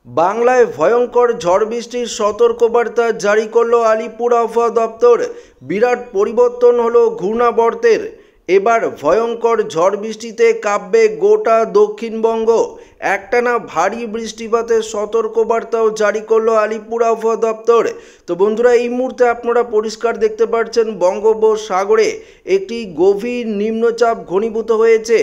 বাংলায় ভয়ঙ্কর ঝড় বৃষ্টির সতর্কবার্তা জারি করল আলিপুর আবহাওয়া দপ্তর। বিরাট পরিবর্তন হলো ঘূর্ণাবর্তের। এবার ভয়ঙ্কর ঝড় বৃষ্টিতে কাঁপবে গোটা দক্ষিণবঙ্গ। একটানা ভারী বৃষ্টিপাতের সতর্কবার্তাও জারি করলো আলিপুর আবহাওয়া দপ্তর। তো বন্ধুরা, এই মুহূর্তে আপনারা পরিষ্কার দেখতে পাচ্ছেন বঙ্গোপসাগরে একটি গভীর নিম্নচাপ ঘনীভূত হয়েছে।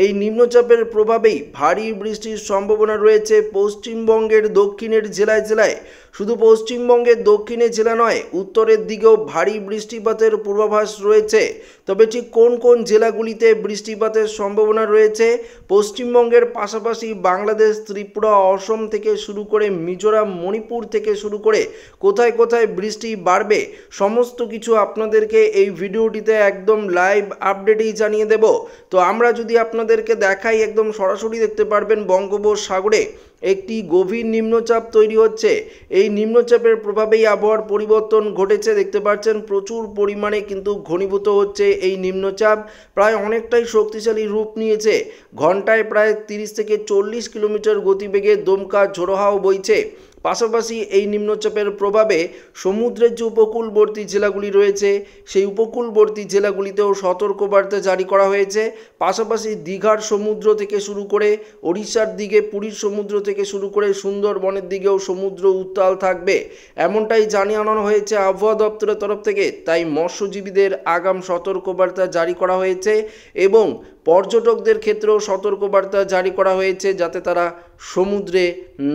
এই নিম্নচাপের প্রভাবেই ভারী বৃষ্টির সম্ভাবনা রয়েছে পশ্চিমবঙ্গের দক্ষিণের জেলায় জেলায়। শুধু পশ্চিমবঙ্গের দক্ষিণের জেলা নয়, উত্তরের দিকেও ভারী বৃষ্টিপাতের পূর্বাভাস রয়েছে। তবে ঠিক কোন কোন জেলাগুলিতে বৃষ্টিপাতের সম্ভাবনা রয়েছে, পশ্চিমবঙ্গের পাশাপাশি বাংলাদেশ, ত্রিপুরা, অসম থেকে শুরু করে মিজোরাম, মণিপুর থেকে শুরু করে কোথায় কোথায় বৃষ্টি বাড়বে, সমস্ত কিছু আপনাদেরকে এই ভিডিওটিতে একদম লাইভ আপডেটেই জানিয়ে দেব। তো আমরা যদি আপনাদেরকে দেখাই, একদম সরাসরি দেখতে পারবেন বঙ্গোপসাগরে একটি গভীর নিম্নচাপ তৈরি হচ্ছে। এই নিম্নচাপের প্রভাবেই আবহাওয়ার পরিবর্তন ঘটেছে। দেখতে পাচ্ছেন প্রচুর পরিমাণে কিন্তু ঘনীভূত হচ্ছে এই নিম্নচাপ। প্রায় অনেকটাই শক্তিশালী রূপ নিয়েছে। ঘন্টায় প্রায় 30 থেকে 40 কিলোমিটার গতিবেগে দমকা ঝোড়ো হাওয়া বইছে। পাশাপাশি এই নিম্নচাপের প্রভাবে সমুদ্রের যে উপকূলবর্তী জেলাগুলি রয়েছে, সেই উপকূলবর্তী জেলাগুলিতেও সতর্কবার্তা জারি করা হয়েছে। পাশাপাশি দীঘার সমুদ্র থেকে শুরু করে ওড়িশার দিকে, পুরীর সমুদ্র থেকে শুরু করে সুন্দরবনের দিকেও সমুদ্র উত্তাল থাকবে, এমনটাই জানানো হয়েছে আবহাওয়া দপ্তরের তরফ থেকে। তাই মৎস্যজীবীদের আগাম সতর্কবার্তা জারি করা হয়েছে এবং পর্যটকদের ক্ষেত্রেও সতর্কবার্তা জারি করা হয়েছে যাতে তারা সমুদ্রে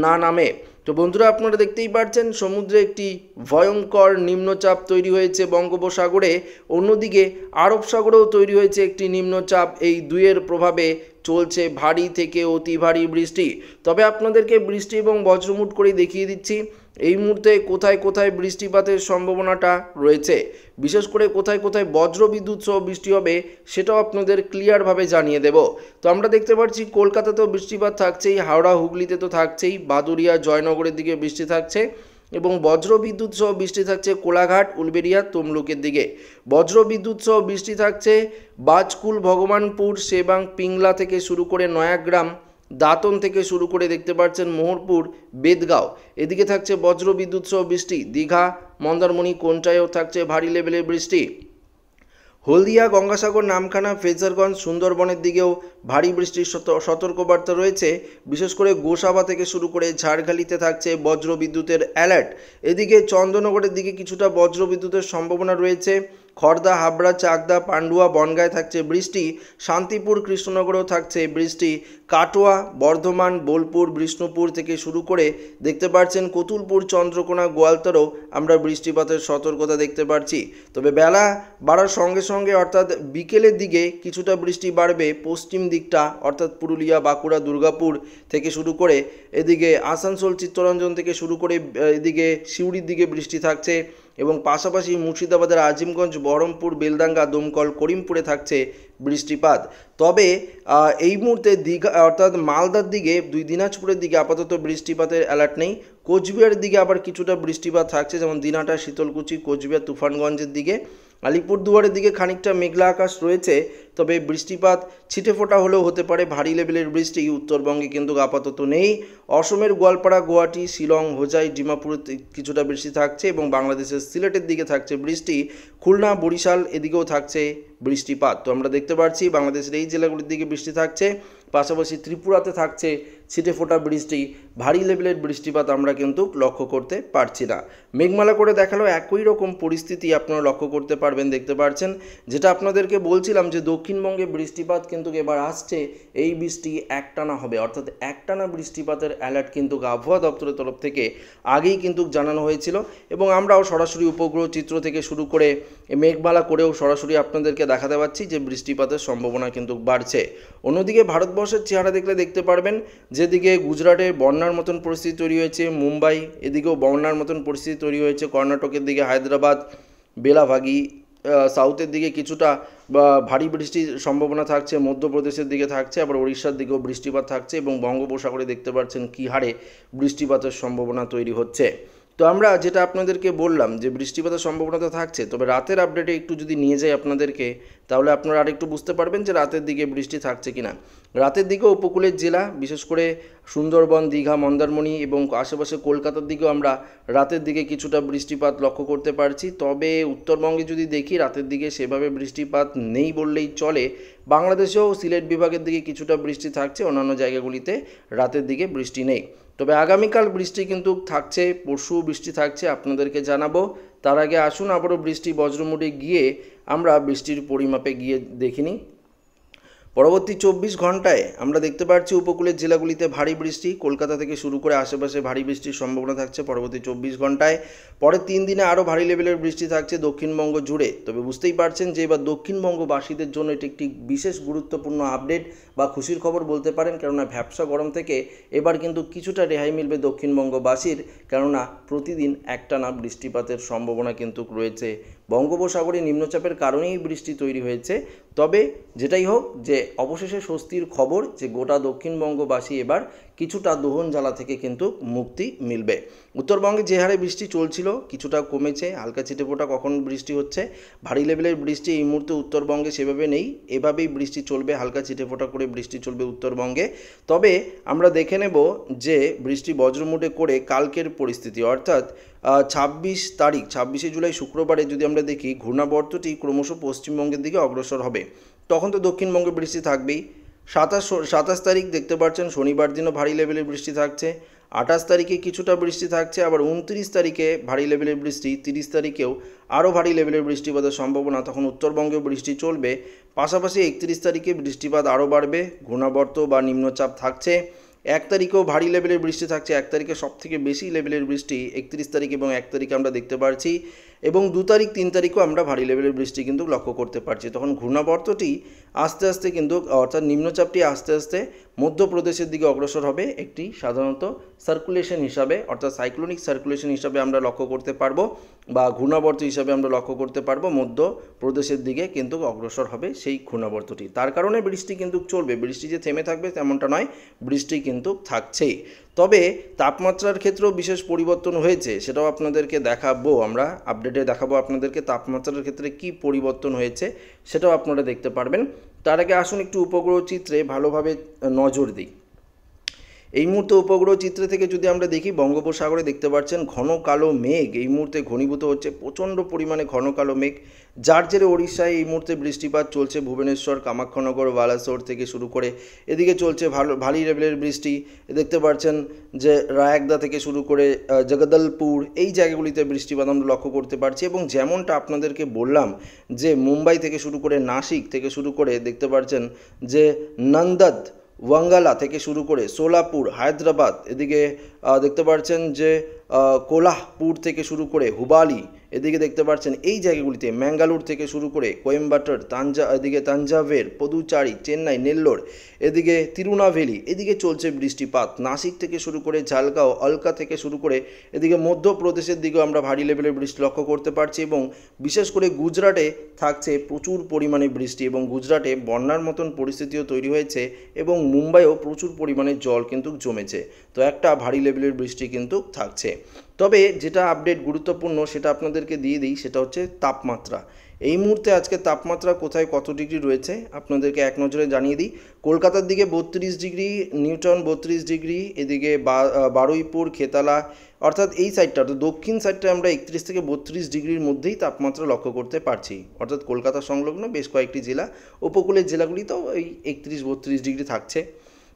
না নামে। তো বন্ধুরা, আপনারা দেখতেই পাচ্ছেন সমুদ্রে একটি ভয়ঙ্কর নিম্নচাপ তৈরি হয়েছে বঙ্গোপসাগরে। অন্যদিকে আরব সাগরেও তৈরি হয়েছে একটি নিম্নচাপ। এই দুইয়ের প্রভাবে চলছে ভারী থেকে অতি ভারী বৃষ্টি। তবে আপনাদেরকে বৃষ্টি এবং বজ্রমুট করে দেখিয়ে দিচ্ছি এই মুহূর্তে কোথায় কোথায় বৃষ্টিপাতের সম্ভাবনাটা রয়েছে, বিশেষ করে কোথায় কোথায় বজ্র বিদ্যুৎ সহ বৃষ্টি হবে সেটাও আপনাদের ক্লিয়ারভাবে জানিয়ে দেব। তো আমরা দেখতে পাচ্ছি কলকাতাতেও বৃষ্টিপাত থাকছেই, হাওড়া হুগলিতে তো থাকছেই, বাদুড়িয়া জয়নগরের দিকে বৃষ্টি থাকছে এবং বজ্র বিদ্যুৎ সহ বৃষ্টি থাকছে কোলাঘাট, উলবেড়িয়া, তমলুকের দিকে। বজ্র বিদ্যুৎ সহ বৃষ্টি থাকছে বাজকুল, ভগবানপুর, সেবাং, পিংলা থেকে শুরু করে নয়াগ্রাম, দাঁতন থেকে শুরু করে দেখতে পাচ্ছেন মোহরপুর, বেদগাঁও, এদিকে থাকছে বজ্র বিদ্যুৎ সহ বৃষ্টি। দীঘা, মন্দারমণি, কোন্টায়ও থাকছে ভারী লেভেলের বৃষ্টি। হলদিয়া, গঙ্গাসাগর, নামখানা, ফ্রেজারগঞ্জ, সুন্দরবনের দিকেও ভারী বৃষ্টির সতর্কবার্তা রয়েছে। বিশেষ করে গোসাবা থেকে শুরু করে ঝাড়খালিতে থাকছে বজ্র বিদ্যুতের অ্যালার্ট। এদিকে চন্দ্রনগরের দিকে কিছুটা বজ্র বিদ্যুতের সম্ভাবনা রয়েছে। খড়দা, হাবড়া, চাকদা, পান্ডুয়া, বনগাঁয় থাকছে বৃষ্টি। শান্তিপুর, কৃষ্ণনগরেও থাকছে বৃষ্টি। কাটোয়া, বর্ধমান, বোলপুর, বিষ্ণুপুর থেকে শুরু করে দেখতে পাচ্ছেন কতুলপুর, চন্দ্রকোনা, গোয়ালতরেও আমরা বৃষ্টিপাতের সতর্কতা দেখতে পাচ্ছি। তবে বেলা বাড়ার সঙ্গে সঙ্গে অর্থাৎ বিকেলের দিকে কিছুটা বৃষ্টি বাড়বে পশ্চিম দিকটা, অর্থাৎ পুরুলিয়া, বাঁকুড়া, দুর্গাপুর থেকে শুরু করে এদিকে আসানসোল, চিত্তরঞ্জন থেকে শুরু করে এদিকে সিউড়ির দিকে বৃষ্টি থাকছে এবং পাশাপাশি মুর্শিদাবাদের আজিমগঞ্জ, বহরমপুর, বেলডাঙ্গা, দমকল, করিমপুরে থাকছে বৃষ্টিপাত। তবে এই মুহূর্তে দীঘা অর্থাৎ মালদার দিকে, দিনাজপুরের দিকে আপাতত বৃষ্টিপাতের অ্যালার্ট নেই। কোচবিহারের দিকে আবার কিছুটা বৃষ্টিপাত থাকছে, যেমন দিনহাটা, শীতলকুচি, কোচবিহার, তুফানগঞ্জের দিকে। আলিপুরদুয়ারের দিকে খানিকটা মেঘলা আকাশ রয়েছে, তবে বৃষ্টিপাত ছিটেফোঁটা হলেও হতে পারে। ভারী লেভেলের বৃষ্টি উত্তরবঙ্গে কিন্তু আপাতত নেই। অসমের গোয়ালপাড়া, গুয়াহাটি, শিলং, হোজাই, ডিমাপুরে কিছুটা বৃষ্টি থাকছে এবং বাংলাদেশের সিলেটের দিকে থাকছে বৃষ্টি। খুলনা, বরিশাল এদিকেও থাকছে বৃষ্টিপাত। তো আমরা দেখতে পাচ্ছি বাংলাদেশের এই জেলাগুলির দিকে বৃষ্টি থাকছে, পাশাপাশি ত্রিপুরাতে থাকছে ছিটেফোঁটা বৃষ্টি। ভারী লেভেলের বৃষ্টিপাত আমরা কিন্তু লক্ষ্য করতে পারছি না। মেঘমালা করে দেখালো একই রকম পরিস্থিতি আপনারা লক্ষ্য করতে পারবেন, দেখতে পাচ্ছেন। যেটা আপনাদেরকে বলছিলাম যে দক্ষিণবঙ্গে বৃষ্টিপাত কিন্তু এবার আসছে, এই বৃষ্টি একটানা হবে, অর্থাৎ একটানা বৃষ্টিপাতের অ্যালার্ট কিন্তু আবহাওয়া দপ্তরের তরফ থেকে আগেই কিন্তু জানানো হয়েছিল এবং আমরাও সরাসরি উপগ্রহ চিত্র থেকে শুরু করে মেঘমালা করেও সরাসরি আপনাদেরকে দেখাতে পাচ্ছি যে বৃষ্টিপাতের সম্ভাবনা কিন্তু বাড়ছে। অন্যদিকে ভারতবর্ষের চেহারা দেখলে দেখতে পারবেন যেদিকে গুজরাটে বন্যার মতন পরিস্থিতি তৈরি হয়েছে, মুম্বাই এদিকেও বন্যার মতন পরিস্থিতি তৈরি হয়েছে, কর্ণাটকের দিকে হায়দ্রাবাদ, বেলাভাগি, সাউথের দিকে কিছুটা ভারী বৃষ্টির সম্ভাবনা থাকছে, মধ্যপ্রদেশের দিকে থাকছে, আবার উড়িষ্যার দিকেও বৃষ্টিপাত থাকছে এবং বঙ্গোপসাগরে দেখতে পাচ্ছেন কী হারে বৃষ্টিপাতের সম্ভাবনা তৈরি হচ্ছে। তো আমরা যেটা আপনাদেরকে বললাম যে বৃষ্টিপাতের সম্ভাবনা তো থাকছে, তবে রাতের আপডেটে একটু যদি নিয়ে যাই আপনাদেরকে, তাহলে আপনারা আরেকটু বুঝতে পারবেন যে রাতের দিকে বৃষ্টি থাকছে কিনা। রাতের দিকে উপকূলের জেলা বিশেষ করে সুন্দরবন, দীঘা, মন্দারমণি এবং আশেপাশে কলকাতার দিকেও আমরা রাতের দিকে কিছুটা বৃষ্টিপাত লক্ষ্য করতে পারছি। তবে উত্তরবঙ্গে যদি দেখি রাতের দিকে সেভাবে বৃষ্টিপাত নেই বললেই চলে। বাংলাদেশেও সিলেট বিভাগের দিকে কিছুটা বৃষ্টি থাকছে, অন্যান্য জায়গাগুলিতে রাতের দিকে বৃষ্টি নেই। তবে আগামীকাল বৃষ্টি কিন্তু থাকছে, পরশু বৃষ্টি থাকছে, আপনাদেরকে জানাবো। তার আগে আসুন আবারও বৃষ্টি বজ্রমুডে গিয়ে আমরা বৃষ্টির পরিমাপে গিয়ে দেখিনি। পরবর্তী 24 ঘন্টায় আমরা দেখতে পাচ্ছি উপকূলের জেলাগুলিতে ভারী বৃষ্টি, কলকাতা থেকে শুরু করে আশেপাশে ভারী বৃষ্টির সম্ভাবনা থাকছে পরবর্তী 24 ঘন্টায়। পরের 3 দিনে আরও ভারী লেভেলের বৃষ্টি থাকছে দক্ষিণবঙ্গ জুড়ে। তবে বুঝতেই পারছেন যে এবার দক্ষিণবঙ্গবাসীদের জন্য এটি একটি বিশেষ গুরুত্বপূর্ণ আপডেট বা খুশির খবর বলতে পারেন, কেননা ভ্যাপসা গরম থেকে এবার কিন্তু কিছুটা রেহাই মিলবে দক্ষিণবঙ্গবাসীর, কেননা প্রতিদিন একটানা বৃষ্টিপাতের সম্ভাবনা কিন্তু রয়েছে। বঙ্গোপসাগরে নিম্নচাপের কারণেই বৃষ্টি তৈরি হয়েছে। তবে যেটাই হোক, যে অবশেষে স্বস্তির খবর যে গোটা দক্ষিণবঙ্গবাসী এবার কিছুটা দহন জ্বালা থেকে কিন্তু মুক্তি মিলবে। উত্তরবঙ্গে যে হারে বৃষ্টি চলছিল কিছুটা কমেছে, হালকা ছিটেফোঁটা কখন বৃষ্টি হচ্ছে। ভারী লেভেলের বৃষ্টি এই মুহূর্তে উত্তরবঙ্গে সেভাবে নেই, এভাবেই বৃষ্টি চলবে, হালকা ছিটেফোঁটা করে বৃষ্টি চলবে উত্তরবঙ্গে। তবে আমরা দেখে নেব যে বৃষ্টি বজ্রমুডে করে কালকের পরিস্থিতি, অর্থাৎ 26 তারিখ 26শে জুলাই শুক্রবারে যদি আমরা দেখি ঘূর্ণাবর্তটি ক্রমশ পশ্চিমবঙ্গের দিকে অগ্রসর হবে, তখন তো দক্ষিণবঙ্গে বৃষ্টি থাকবেই। 27 তারিখ দেখতে পাচ্ছেন শনিবার দিনও ভারী লেভেলের বৃষ্টি থাকছে। 28 তারিখে কিছুটা বৃষ্টি থাকছে, আবার 29 তারিখে ভারী লেভেলের বৃষ্টি, 30 তারিখেও আরও ভারী লেভেলের বৃষ্টিপাতের সম্ভাবনা, তখন উত্তরবঙ্গেও বৃষ্টি চলবে। পাশাপাশি 31 তারিখে বৃষ্টিপাত আরও বাড়বে, ঘূর্ণাবর্ত বা নিম্নচাপ থাকছে। 1 তারিখেও ভারী লেভেলের বৃষ্টি থাকছে, 1 তারিখে সবথেকে বেশি লেভেলের বৃষ্টি 31 তারিখ এবং 1 তারিখে আমরা দেখতে পাচ্ছি, এবং 2 তারিখ 3 তারিখও আমরা ভারী লেভেলের বৃষ্টি কিন্তু লক্ষ্য করতে পারছি। তখন ঘূর্ণাবর্তটি আস্তে আস্তে কিন্তু, অর্থাৎ নিম্নচাপটি আস্তে আস্তে মধ্যপ্রদেশের দিকে অগ্রসর হবে একটি সাধারণত সার্কুলেশন হিসাবে, অর্থাৎ সাইক্লোনিক সার্কুলেশন হিসাবে আমরা লক্ষ্য করতে পারবো, বা ঘূর্ণাবর্ত হিসাবে আমরা লক্ষ্য করতে পারবো। মধ্যপ্রদেশের দিকে কিন্তু অগ্রসর হবে সেই ঘূর্ণাবর্তটি, তার কারণে বৃষ্টি কিন্তু চলবে। বৃষ্টি যে থেমে থাকবে তেমনটা নয়, বৃষ্টি কিন্তু থাকছেই। তবে তাপমাত্রার ক্ষেত্রেও বিশেষ পরিবর্তন হয়েছে, সেটাও আপনাদেরকে দেখাবো, আমরা আপডেটে দেখাবো আপনাদেরকে তাপমাত্রার ক্ষেত্রে কি পরিবর্তন হয়েছে, সেটাও আপনারা দেখতে পারবেন। তার আগে আসুন একটু উপগ্রহ চিত্রে ভালোভাবে নজর দিই। এই মুহূর্তে উপগ্রহ চিত্র থেকে যদি আমরা দেখি, বঙ্গোপসাগরে দেখতে পাচ্ছেন ঘন কালো মেঘ এই মুহূর্তে ঘনীভূত হচ্ছে, প্রচণ্ড পরিমাণে ঘন কালো মেঘ, যার জেরে ওড়িশায় এই মুহূর্তে বৃষ্টিপাত চলছে। ভুবনেশ্বর, কামাখ্যানগর, বালাসোর থেকে শুরু করে এদিকে চলছে ভারী লেভেলের বৃষ্টি। দেখতে পাচ্ছেন যে রায়গদা থেকে শুরু করে জগদলপুর, এই জায়গাগুলিতে বৃষ্টিপাত আমরা লক্ষ্য করতে পারছি। এবং যেমনটা আপনাদেরকে বললাম যে মুম্বাই থেকে শুরু করে নাসিক থেকে শুরু করে দেখতে পাচ্ছেন যে নন্দদ, ওয়াঙ্গালা থেকে শুরু করে সোলাপুর, হায়দ্রাবাদ, এদিকে দেখতে পাচ্ছেন যে কোলাহপুর থেকে শুরু করে হুবালি, এদিকে দেখতে পাচ্ছেন এই জায়গাগুলিতে ম্যাঙ্গালোর থেকে শুরু করে কোয়েম্বাটোর, এদিকে তাঞ্জাভের, পদুচারি, চেন্নাই, নেল্লোর, এদিকে তিরুনাভেলি, এদিকে চলছে বৃষ্টিপাত। নাসিক থেকে শুরু করে ঝালগাঁও, অলকা থেকে শুরু করে এদিকে মধ্যপ্রদেশের দিকেও আমরা ভারী লেভেলের বৃষ্টি লক্ষ্য করতে পারছি, এবং বিশেষ করে গুজরাটে থাকছে প্রচুর পরিমাণে বৃষ্টি, এবং গুজরাটে বন্যার মতন পরিস্থিতিও তৈরি হয়েছে, এবং মুম্বাইও প্রচুর পরিমাণে জল কিন্তু জমেছে। তো একটা ভারী লেভেলের বৃষ্টি কিন্তু থাকছে। তবে যেটা আপডেট গুরুত্বপূর্ণ সেটা আপনাদেরকে দিয়ে দিই, সেটা হচ্ছে তাপমাত্রা। এই মুহূর্তে আজকে তাপমাত্রা কোথায় কত ডিগ্রি রয়েছে আপনাদেরকে এক নজরে জানিয়ে দিই। কলকাতার দিকে 32 ডিগ্রি, নিউটন 32 ডিগ্রি, এদিকে বারুইপুর, খেতালা, অর্থাৎ এই সাইডটা, অর্থাৎ দক্ষিণ সাইডটা আমরা 31 থেকে 32 ডিগ্রির মধ্যেই তাপমাত্রা লক্ষ্য করতে পারছি, অর্থাৎ কলকাতা সংলগ্ন বেশ কয়েকটি জেলা, উপকূলের জেলাগুলিতেও এই 31-32 ডিগ্রি থাকছে।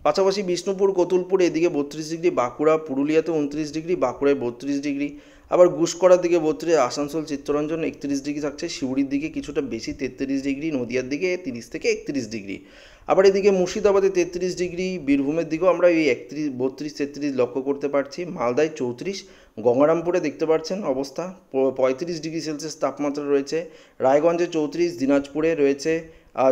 পাশাপাশি বিষ্ণুপুর, কতুলপুর এদিকে 32 ডিগ্রি, বাঁকুড়া, পুরুলিয়াতে 29 ডিগ্রি, বাঁকুড়ায় 32 ডিগ্রি, আবার গুসকরার দিকে 32, আসানসোল, চিত্তরঞ্জন 31 ডিগ্রি থাকছে, সিউড়ির দিকে কিছুটা বেশি 33 ডিগ্রি, নদিয়ার দিকে 30 থেকে 31 ডিগ্রি, আবার এদিকে মুর্শিদাবাদে 33 ডিগ্রি, বীরভূমের দিকেও আমরা এই 32-33 লক্ষ্য করতে পারছি, মালদায় 34, গঙ্গারামপুরে দেখতে পাচ্ছেন অবস্থা 35 ডিগ্রি সেলসিয়াস তাপমাত্রা রয়েছে, রায়গঞ্জে 34, দিনাজপুরে রয়েছে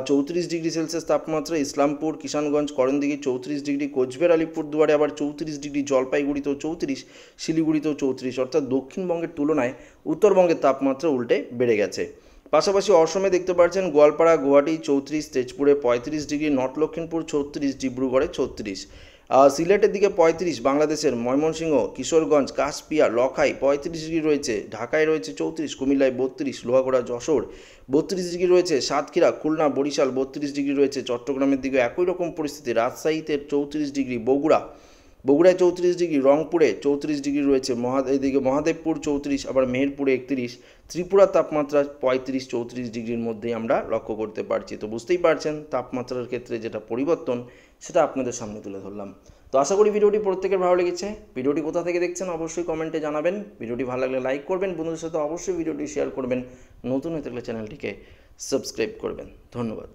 34 ডিগ্রি সেলসিয়াস তাপমাত্রা, ইসলামপুর, কিষানগঞ্জ, করণদিঘি 34 ডিগ্রি, কোচবিহার, আলিপুরদুয়ারে আবার 34 ডিগ্রি, জলপাইগুড়িতেও 34, শিলিগুড়িতেও 34, অর্থাৎ দক্ষিণবঙ্গের তুলনায় উত্তরবঙ্গের তাপমাত্রা উল্টে বেড়ে গেছে। পাশাপাশি অসমে দেখতে পাচ্ছেন গোয়ালপাড়া, গুয়াহাটি 34, তেজপুরে 35 ডিগ্রি, নর্থ লক্ষিমপুর 36, ডিব্রুগড়ে 36, সিলেটের দিকে 35, বাংলাদেশের ময়মনসিংহ, কিশোরগঞ্জ, কাশপিয়া, লখাই 35 ডিগ্রি রয়েছে, ঢাকায় রয়েছে 34, কুমিল্লায় 32, লোহাগড়া, যশোর 32 ডিগ্রি রয়েছে, সাতক্ষীরা, খুলনা, বরিশাল 32 ডিগ্রি রয়েছে, চট্টগ্রামের দিকে একই রকম পরিস্থিতি, রাজশাহীতে 34 ডিগ্রি, বগুড়ায় 34 ডিগ্রি, রংপুরে 34 ডিগ্রি রয়েছে, এদিকে মহাদেবপুর 34, আবার মেহেরপুরে 31, ত্রিপুরার তাপমাত্রা 35-34 ডিগ্রির মধ্যেই আমরা লক্ষ্য করতে পারছি। তো বুঝতেই পারছেন তাপমাত্রার ক্ষেত্রে যেটা পরিবর্তন সেটা আপনাদের সামনে তুলে ধরলাম। তো আশা করি ভিডিওটি প্রত্যেকের ভালো লেগেছে। ভিডিওটি কোথা থেকে দেখছেন অবশ্যই কমেন্টে জানাবেন। ভিডিওটি ভালো লাগলে লাইক করবেন, বন্ধুদের সাথে অবশ্যই ভিডিওটি শেয়ার করবেন, নতুন হয়ে থাকলে চ্যানেলটিকে সাবস্ক্রাইব করবেন। ধন্যবাদ।